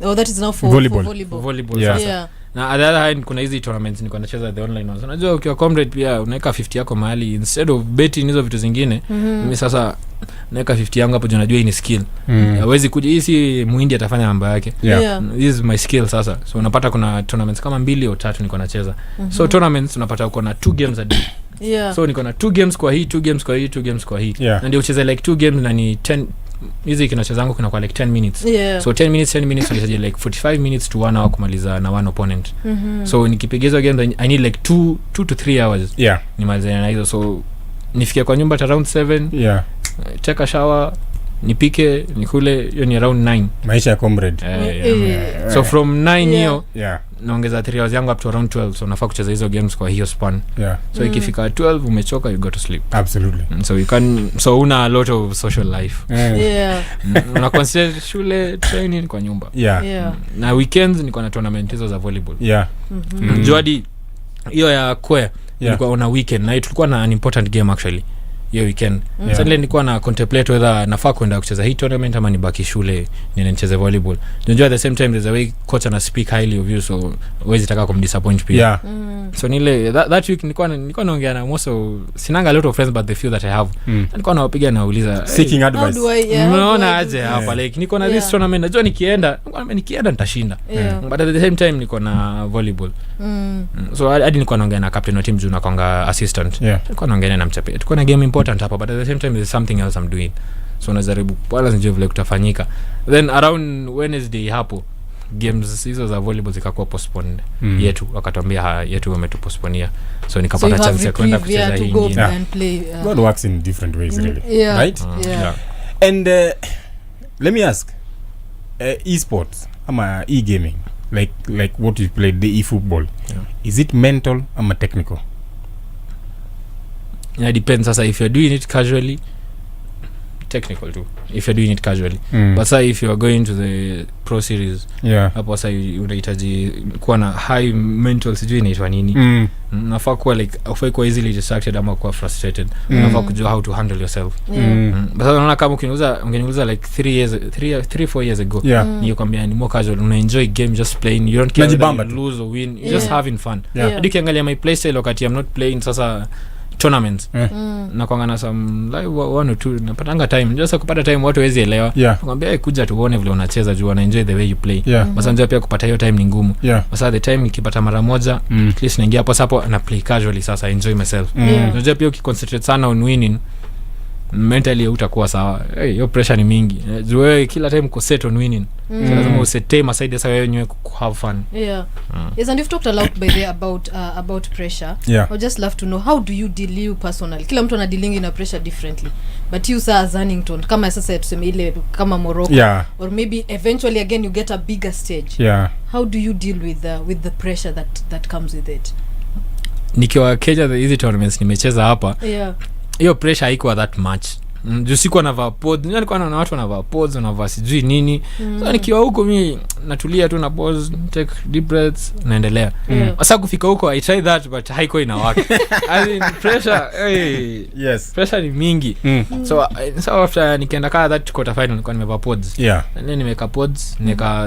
Oh, that is now for
Volleyball.
volleyball
Yeah.
sasa.
Yeah.
Na at the other hand kuna hizi tournaments niko nacheza the online ones. Unajua ukiwa comrade pia unaweka 50 yako mahali instead of betting hizo vitu zingine. Mimi sasa naweka 50 yangu hapo, unajua hii ni skill. Hawezi kuja hii si muhindi atafanya mambo yake.
Yeah.
This is my skill sasa. So unapata kuna tournaments kama 2 au 3 niko nacheza. So tournaments unapata uko na 2 games a day.
Yeah.
So niko na 2 games kwa hii, 2 games kwa hii, 2 games kwa hii.
Yeah.
Na ndio ucheze like 2 games na ni 10 hizi kinachezangu kuna kwa like 10 minutes.
Yeah.
So 10 minutes unahitaji like 45 minutes to 1 hour kumaliza na one opponent. So nikipiga hizo games I need like 2 to 3 hours
Yeah.
nimalize na hizo. So nifikia kwa nyumba at around 7,
Yeah.
take a shower, nipike, nikule, hiyo ni around 9.
Maisha ya comrade.
So from 9 hiyo
Yeah.
Yeah.
naongeza 3 hours yangu up to around 12. So nafaa kucheza hizo games kwa hiyo span.
Yeah.
So ikifika 12 umechoka, you go to sleep.
Absolutely.
So una a lot of social life.
Yeah.
Una concentrate shule, training kwa nyumba.
Yeah.
Yeah.
Na weekends niko na tournament hizo za volleyball.
Yeah.
Juadi hiyo ya Kwea
Yeah.
ilikuwa on a weekend na tulikuwa na an important game actually. hiyo weekend. Suddenly nilikuwa na contemplate whether nafaa kwenda kucheza hii tournament ama nibaki shule nicheze volleyball. Unajua at the same time there's a way coach ana speak highly of you, so huwezi taka kumdisappoint pia. So nile that week nilikuwa naongea na Moso, sinanga a lot of friends but the few that I have. Nilikuwa nawapiga nauliza
seeking advice.
Unaona aje hapa like niko na this tournament, najua nikienda nitashinda. But at the same time niko na volleyball. So hadi nilikuwa naongea na captain wa team juu nakonga assistant. Nilikuwa naongea na mchape. Tulikuwa na game important hapa, but at the same time there's something else I'm doing. So najaribu pala nijue vile kutafanyika. Then around Wednesday hapo games hizo za volleyball zikakuwa postponed. Yetu wakatuambia yetu wametupostponia. So nikapata chance ya kwenda kucheza hii nyingine.
God works in different ways really. Right? And let me ask, esports ama e-gaming, like what you played, the e-football, is it mental ama technical?
It depends. Sasa if you're doing it casually, technical too, if you're doing it casually. But say if you are going to the pro series, hapo sasa unahitaji kuwa na high mental, sijui inaitwa nini. Unafaa kuwa like ufai kuwa easily distracted ama kuwa frustrated. Unafaa kujua how to handle yourself. But sasa unaona kama ungeniuliza like 3-4 years ago, nikwambia ni more casual, una enjoy game, just playing, you don't care whether you lose or win, you're just having fun. Hadi ukiangalia my play style wakati I'm not playing sasa tournaments, na kwangana some live 1 or 2 napatanga time, just kupata time watu wezi elewa. Nakwambia kuja tuone vile unacheza juu wana enjoy the way you play. Basa njoo pia kupata hiyo time ni ngumu. Basa the time nikipata mara moja, at least naingia hapo na play casually, sasa enjoy myself. Njoo pia ukiconcentrate sana on winning, mentally utakuwa sawa. Hiyo pressure ni mingi. Juu wewe kila time uko set on winning. So lazima uset time aside sasa wewe nyewe have fun.
Yes, and you've talked a lot by there about pressure. I just love to know, how do you deal you personally? Kila mtu ana dealing in a pressure differently. But you sir as Hannington, kama sasa tuseme ile kama Morocco, or maybe eventually again you get a bigger stage. How do you deal with the pressure that comes with it?
Nikiwa Kenya the easy tournaments nimecheza hapa. Hiyo pressure haikuwa that much. Juu sikuwa navaa pods, nilikuwa naona watu wanavaa pods, wanavaa sijui nini. So nikiwa huko mimi natulia tu na pause, take deep breaths, naendelea. Sasa kufika huko I try that but haiko ina work. I mean pressure, pressure ni mingi. So after nikaenda that quarter final nilikuwa nimevaa pods. And then nimeka pods,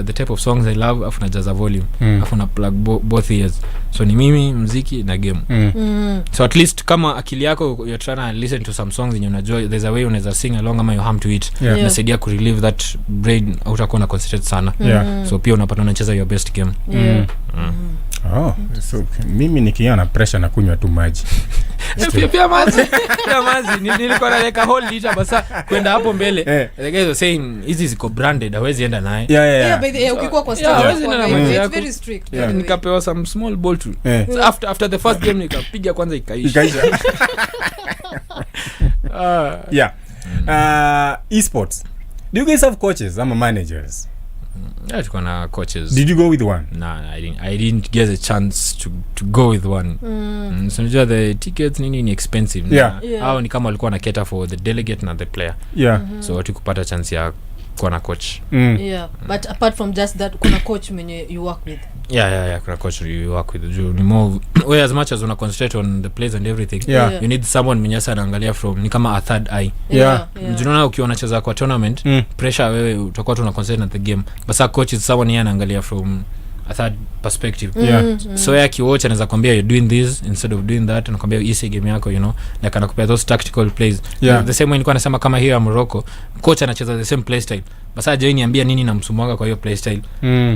the type of songs I love, afu najaza volume, afu na plug both ears. So ni mimi, muziki na game. So at least kama akili yako you're trying to listen to some songs and unajua there's a way unaweza sing along ama you hum to it, nasaidia ku relieve that brain, utakuwa na concentrate sana. So pia unapata unacheza your best game.
So mimi nikiona pressure na kunywa tu maji.
Pia maji nilikuwa naweka whole liter basa kwenda hapo mbele. The guys were saying hizi ziko branded, hawezi enda naye.
By the ukikuwa kwa stage it's very strict.
Nikapewa some small ball too. So after the first game nikapiga kwanza ikaisha.
Esports, do you guys have coaches ama managers?
Tuko na coaches.
Did you go with one?
No, I didn't get a chance to go with one. So unajua the tickets ni expensive. Hao ni kama walikuwa na cater for the delegate na the player. So watu kupata chance ya kuwa na coach.
But apart from just that, kuna coach mwenye you work with?
Kuna coach you work with. Ni more way, as much as una concentrate on the plays and everything, you need someone mwenye sana anaangalia from ni kama a third eye. Unaona ukiwa unacheza kwa tournament, pressure wewe utakuwa tu una concentrate on the game. But a coach is someone yeye anaangalia from a third perspective. So yeye akiwatch anaweza kwambia you're doing this instead of doing that, anakwambia easy game yako, you know, like anakupea those tactical plays. The same way nilikuwa nasema kama hiyo ya Morocco, coach anacheza the same play style, basa je niambia nini namsumbuanga kwa hiyo play style.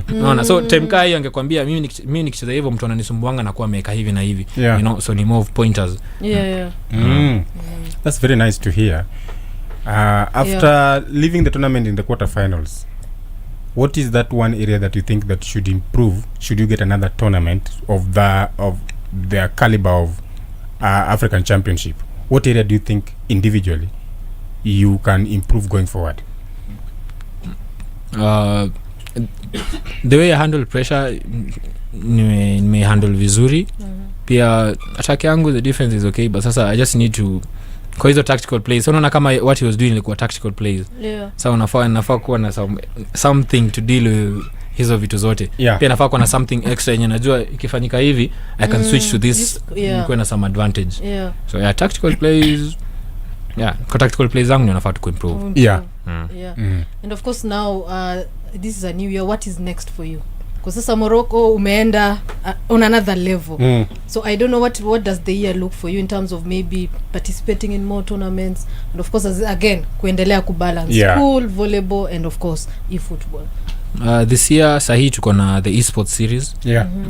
Unaona, so time kai hiyo angekwambia mimi nikicheza hivyo mtu ananisumbuanga na kuwa ameka hivi na hivi, you know, so ni more of pointers.
That's very nice to hear. After leaving the tournament in the quarterfinals, what is that one area that you think that should improve should you get another tournament of the caliber of African Championship? What area do you think individually you can improve going forward?
The way I handle pressure nime handle vizuri. Pia attack yangu the defense is okay, but sasa I just need to kwa hizo tactical plays. So unaona kama what he was doing ilikuwa tactical plays. So nafaa kuwa na something to deal with hizo vitu zote. Pia nafaa kuwa na something extra yenye najua ikifanyika hivi I can switch to this, nikuwe na some advantage. So tactical plays, kwa tactical plays zangu nafaa tu kuimprove.
Yeah.
And of course now this is a new year. What is next for you? Because sasa Morocco umeenda on another level. So I don't know what does the year look for you in terms of maybe participating in more tournaments and of course again kuendelea kubalance school, volleyball and of course e-football.
This year sahi tuko na the esports series.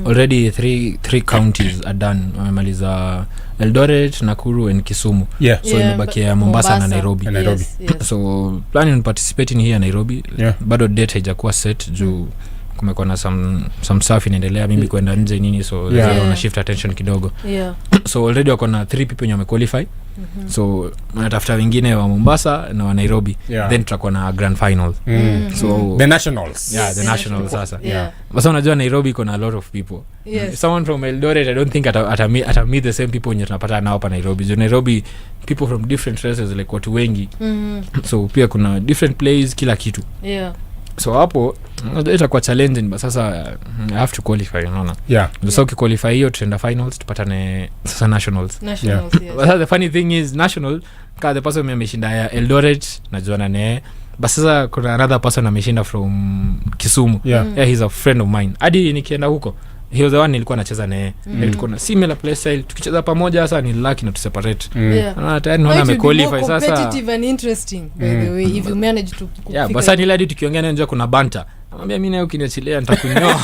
Already three counties are done. Wamemaliza Eldoret, Nakuru and Kisumu. So imebakia Mombasa na Nairobi.
Yes.
So planning on participating here Nairobi. Bado date haijakuwa set juu kumekuwa na some stuff inaendelea, mimi kwenda nje nini, so na shift attention kidogo. So already wako na 3 people wame qualify. So wanatafuta wengine wa Mombasa na wa Nairobi. Then tutakuwa na grand final. So
the nationals.
The nationals sasa. Basi unajua Nairobi iko na a lot of people. Someone from Eldoret I don't think ata meet the same people wenye tunapata nao hapa Nairobi. So Nairobi people from different races like watu wengi. So pia kuna different plays kila kitu. So hapo itakuwa challenging, but sasa I have to qualify, unaona. So ukiqualify hiyo tutaenda finals, tupatane sasa nationals. But the funny thing is national the person ameshinda ya Eldoret najuana naye, but sasa kuna another person ameshinda from Kisumu. He's a friend of mine. Hadi nikienda huko he was the one nilikuwa nacheza naye. Tulikuwa na similar play style, tukicheza pamoja sasa ni lucky na tuseparate. Tayari naona amequalify sasa.
Competitive and interesting by the way if you manage to
basa ni hadi tukiongea naye kuna banta. Namwambia mimi nayo ukiniachilia nitakunyoa.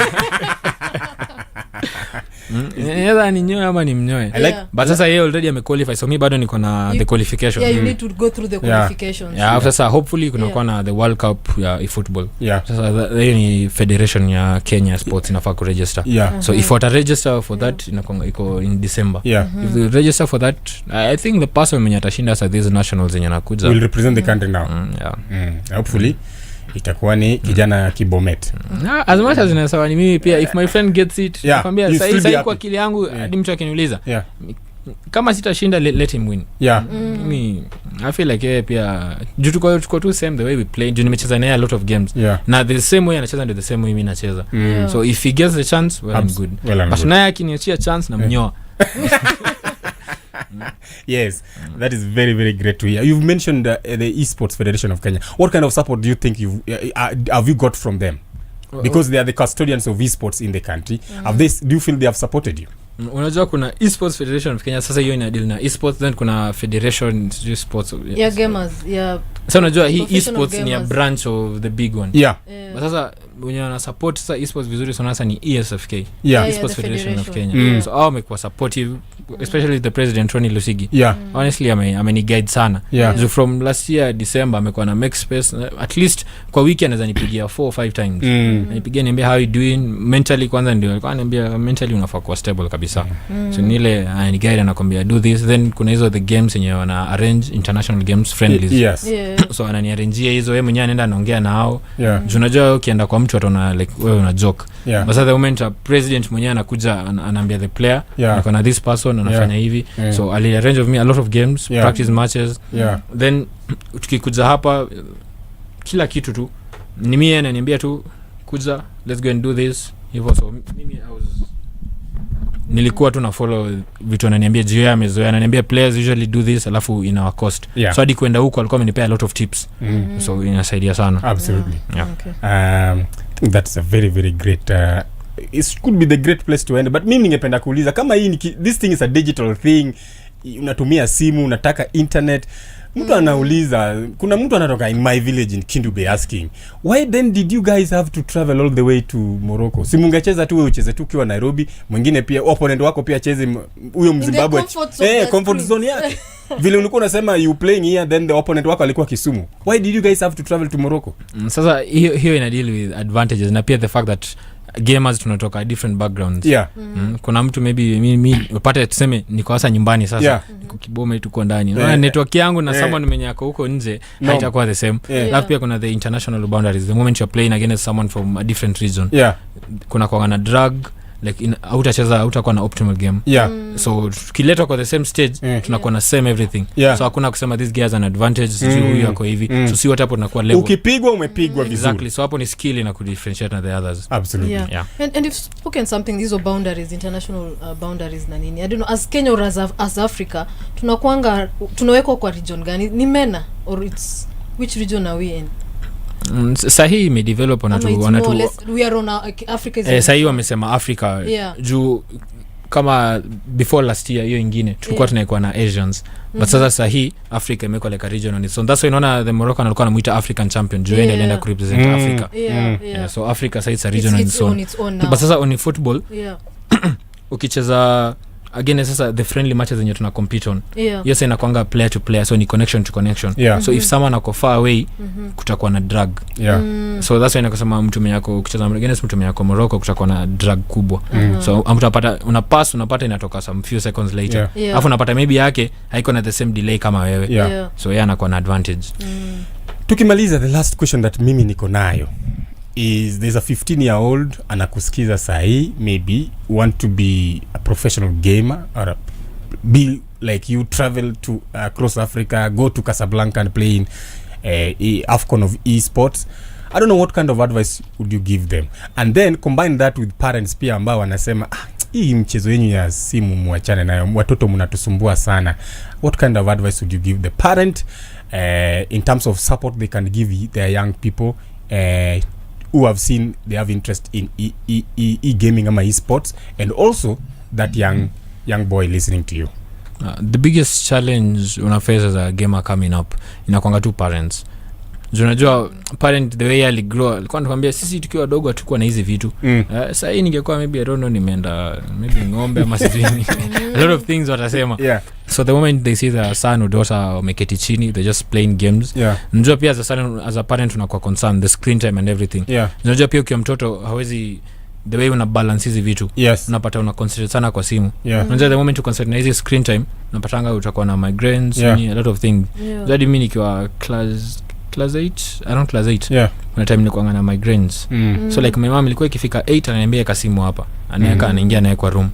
Yeye aninyoe ama nimnyoe. But sasa yeye already amequalify, so mimi bado niko na the qualification.
You need to go through the qualifications.
Sasa hopefully kuna na the World Cup ya e-football. Sasa hiyo ni federation ya Kenya Sports inafaa ku register. So if what register for that iko in December. If you register for that, I think the person mwenye atashinda sa these nationals yenye nakuja
will represent the country now. Hopefully itakuwa ni kijana Kibomet.
As much as inasawa ni mimi pia if my friend gets it nakwambia sasa kwa akili yangu hadi mtu akiniuliza kama sitashinda let him win. Mimi I feel like yeye pia juu tuko tu same the way we play, juu nimecheza naye a lot of games na the same way anacheza ndio the same way mimi nacheza. So if he gets the chance well I'm good, but naye akiniachia chance na mnyoa.
Yes, that is very very great to hear. You've mentioned the Esports Federation of Kenya. What kind of support do you think have you got from them? Because they are the custodians of esports in the country. Do you feel they have supported you?
Unajua kuna Esports Federation of Kenya, sasa hiyo ina deal na esports, then kuna Federation sports
gamers
sasa unajua hii esports ni a branch of the big one. But sasa wenye wana support sasa esports vizuri sana sasa ni ESFK, Esports Federation of Kenya. So hao wamekuwa supportive, especially the president Ronnie Lusigi. Honestly ameni guide sana. So from last year December amekuwa na make space, at least kwa wiki anaweza nipigia 4 or 5 times. Nipigia niambia how you doing mentally, kwanza ndio alikuwa ananiambia mentally unafaa kuwa stable kabisa. So nile ani guide anakuambia do this, then kuna hizo the games yenye wana arrange international games friendlies. So ananiarrange hizo, yeye mwenyewe anaenda anaongea nao. Unajua ukienda kwa mtu ataona like wewe una joke. But at the moment president mwenyewe anakuja anaambia the player kuna this person anafanya hivi. So ali arrange of me a lot of games, practice matches. Then tukikuja hapa kila kitu tu ni mimi ananiambia tu kuja, let's go and do this hivyo. So mimi nilikuwa tu na follow vitu ananiambia, juu amezoea ananiambia players usually do this alafu ina cost. So hadi kwenda huko alikuwa amenipea a lot of tips. So inasaidia sana.
Absolutely. I think that's a very very great it could be the great place to end, but mimi ningependa kuuliza kama hii this thing is a digital thing, unatumia simu, unataka internet, mtu anauliza, kuna mtu anatoka in my village in Kindu Bay asking why then did you guys have to travel all the way to Morocco? Si mungecheza tu, wewe ucheze tu ukiwa Nairobi, mwingine pia opponent wako pia cheze huyo Mzimbabwe comfort zone yake. Vile ulikuwa unasema you playing here then the opponent wako alikuwa Kisumu, why did you guys have to travel to Morocco?
Sasa hiyo ina deal with advantages na pia the fact that gamers tunatoka different backgrounds. Kuna mtu maybe mimi upate tuseme niko hasa nyumbani sasa niko Kibome tuko ndani na network yangu na someone mwenye yako huko nje haitakuwa the same. Alafu pia kuna the international boundaries, the moment you're playing against someone from a different region kuna kwa na drug like hautakuwa na optimal game. So tukiletwa kwa the same stage tunakuwa na same everything. So hakuna kusema this guy has an advantage, huyu yako hivi. So si wote hapo tunakuwa level.
Ukipigwa umepigwa vizuri.
Exactly. So hapo ni skill na kudifferentiate na the others.
Absolutely.
Yeah. And you've spoken something, these are boundaries, international boundaries na nini. I don't know, as Kenya or as Africa, tunawekwa kwa region gani? Ni MENA or it's which region are we in?
Sahi imedevelop
we are on Africa is
sahi wamesema Africa juu kama before last year hiyo ingine tulikuwa tunaikuwa na Asians but sasa sahi Africa imekuwa like a region on its own. That's why unaona the Moroccan alikuwa anamuita African champion juu yeye alienda ku represent Africa. So Africa sahi it's a region on its own. But sasa on football ukicheza again sasa the friendly matches zenye tuna compete on yes inakuanga player to player, so ni connection to connection. So if someone ako far away kutakuwa na drag. So that's why nakasema mtu mwenye kucheza against mtu mwenye Morocco kutakuwa na drag kubwa. So mtu unapata inatoka some few seconds later alafu unapata maybe yake haiko na the same delay kama wewe. So yeye anakuwa na advantage.
Tukimaliza, the last question that mimi niko nayo is there's a 15-year-old anakusikiza sahi, maybe want to be a professional gamer or be like you, travel to across Africa, go to Casablanca and play in AFCON of esports. I don't know what kind of advice would you give them, and then combine that with parents pia ambao wanasema hii mchezo yenu ya simu muachane nayo, watoto mnatusumbua sana. What kind of advice would you give the parent in terms of support they can give their young people who have seen they have interest in e-gaming ama esports, and also that young boy listening to you?
The biggest challenge una face as a gamer coming up inakwanga tu parents. Unajua parent the way aligrow alikuwa anakuambia sisi tukiwa wadogo hatakuwa na hizi vitu. Sasa hii ningekuwa maybe I don't know nimeenda maybe ngombe ama sisi a lot of things watasema. So the moment they see the son or daughter wameketi chini, they just playing games. Unajua pia as a parent unakuwa concerned the screen time and everything. Unajua pia ukiwa mtoto hawezi the way una balance hizi vitu. Unapata una concentrate sana kwa simu. Unajua the moment you concentrate na hizi screen time unapatanga utakuwa na migraines, a lot of things. Jadi mimi nikiwa class 8 kuna time nilikuwa na migraines. So like my mom ilikuwa ikifika 8 ananiambia kasimu hapa anaeka anaingia naye kwa room.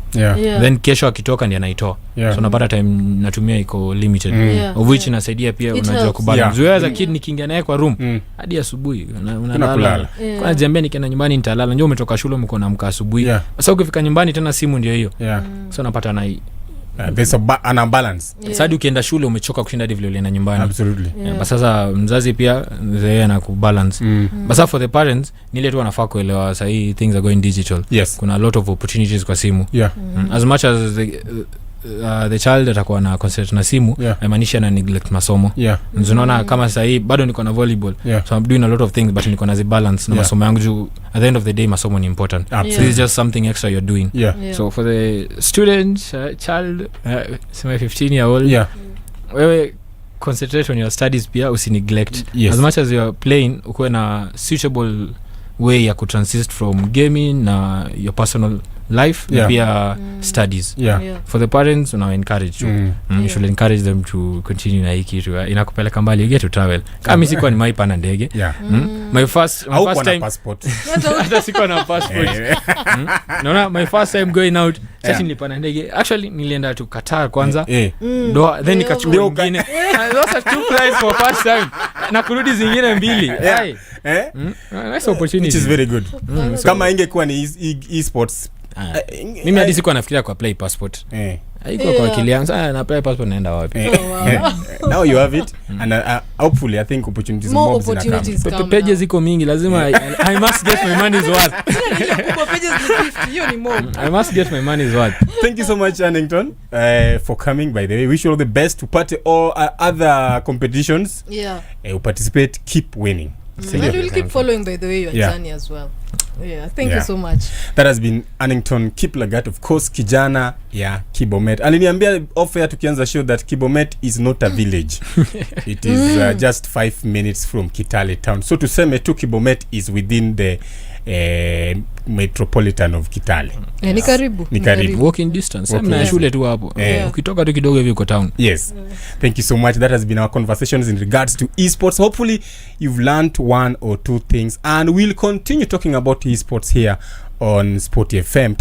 Then kesho akitoka ndiye anaitoa. So napata time natumia iko limited, of which inasaidia pia unajua kubalance. Wewe as a kid nikiingia naye kwa room hadi asubuhi unalala. Kwa jiambia nikienda nyumbani nitalala, njoo umetoka shule mko na amka asubuhi. Sasa ukifika nyumbani tena simu ndio hiyo. So napata na
there's an unbalance.
Sasa ukienda shule umechoka kushinda vile ulienda nyumbani.
Absolutely.
But sasa mzazi pia yeye ana kubalance. But so for the parents nile tu wanafaa kuelewa sasa hii things are going digital. Kuna a lot of opportunities kwa simu. As much as the child atakuwa na concentrate na simu, haimaanishi na neglect masomo. Unaona kama sasa hii bado niko na volleyball, so I'm doing a lot of things but niko na the balance na masomo yangu juu at the end of the day masomo ni important. So it's just something extra you're doing. So for the student child say 15-year-old, wewe concentrate on your studies pia usineglect. As much as you're playing ukuwe na suitable way ya kutransit from gaming na your personal life na pia studies. For the parents una encourage you should encourage them to continue na hii kitu. Inakupeleka mbali, you get to travel. Kama mimi sikuwa nimaipa na ndege. My first time
passport.
Hata sikuwa na passport. Naona my first time going out sasa nilipa na ndege. Actually nilienda to Qatar kwanza. Doha, then nikachukua nyingine. Those are 2 flights for first time. Na kurudi zingine 2. Nice opportunity.
Which is very good. Kama ingekuwa ni esports
mimi hadi sikuwa nafikiria kwa play passport. Haiko kwa akili yangu sana na play passport naenda wapi.
Now you have it and hopefully I think opportunities more
come.
Pages ziko mingi lazima I must get my money's worth.
Pages ni 50, hiyo ni more.
I must get my money's worth.
Thank you so much Annington for coming. By the way, wish you all the best to party all other competitions. Participate, keep winning.
And we'll keep following by the way your journey as well. Thank you so much.
That has been Annington Kiplagat, of course, kijana ya Kibomet. Aliniambia off-air tukianza show that Kibomet is not a village. It is just 5 minutes from Kitale town. So tuseme tu Kibomet is within the metropolitan of Kitale.
Ni karibu.
Walking distance. Na shule tu hapo. Ukitoka tu kidogo hivi uko town.
Thank you so much. That has been our conversations in regards to esports. Hopefully you've learned 1 or 2 things and we'll continue talking about esports here on Sport FM.